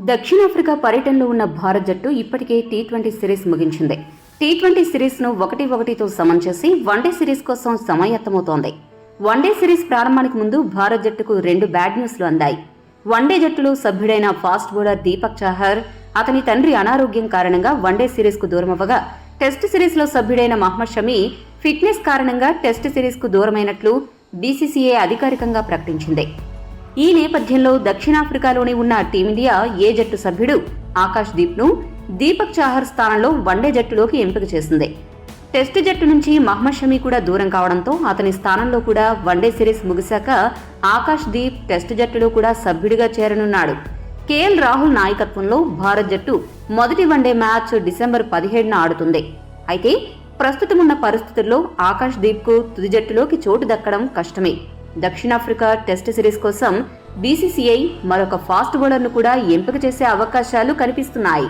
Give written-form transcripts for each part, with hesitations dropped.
దక్షిణాఫ్రికా పర్యటనలో ఉన్న భారత్ జట్టు ఇప్పటికే టీ20 సిరీస్ ముగించింది. టీ20 సిరీస్ను 1-1తో సమం చేసి వన్డే సిరీస్ కోసం సమాయత్తమవుతోంది. వన్డే సిరీస్ ప్రారంభానికి ముందు భారత్ జట్టుకు 2 బ్యాడ్ న్యూస్లు అందాయి. వన్డే జట్టులో సభ్యుడైన ఫాస్ట్ బౌలర్ దీపక్ చాహర్ అతని తండ్రి అనారోగ్యం కారణంగా వన్డే సిరీస్కు దూరమవ్వగా, టెస్ట్ సిరీస్లో సభ్యుడైన మహ్మద్ షమి ఫిట్నెస్ కారణంగా టెస్ట్ సిరీస్కు దూరమైనట్లు బీసీసీఐ అధికారికంగా ప్రకటించింది. ఈ నేపథ్యంలో దక్షిణాఫ్రికాలోని ఉన్న టీమిండియా ఏ జట్టు సభ్యుడు ఆకాష్ దీప్ను దీపక్ చాహర్ స్థానంలో వన్డే జట్టులోకి ఎంపిక చేసింది. టెస్ట్ జట్టు నుంచి మహ్మద్ షమి కూడా దూరం కావడంతో అతని స్థానంలో కూడా వన్డే సిరీస్ ముగిశాక ఆకాష్ దీప్ టెస్ట్ జట్టులో కూడా సభ్యుడిగా చేరనున్నాడు. కేఎల్ రాహుల్ నాయకత్వంలో భారత్ జట్టు మొదటి వన్డే మ్యాచ్ డిసెంబర్ 17న ఆడుతుంది. అయితే ప్రస్తుతమున్న పరిస్థితుల్లో ఆకాష్ దీప్కు తుది జట్టులోకి చోటు దక్కడం కష్టమే. దక్షిణాఫ్రికా టెస్ట్ సిరీస్ కోసం బీసీసీఐ మరొక ఫాస్ట్ బౌలర్ను కూడా ఎంపిక చేసే అవకాశాలు కనిపిస్తున్నాయి.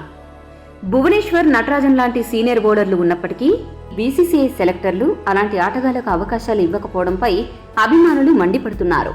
భువనేశ్వర్, నటరాజన్ లాంటి సీనియర్ బౌలర్లు ఉన్నప్పటికీ బీసీసీఐ సెలెక్టర్లు అలాంటి ఆటగాళ్లకు అవకాశాలు ఇవ్వకపోవడంపై అభిమానులు మండిపడుతున్నారు.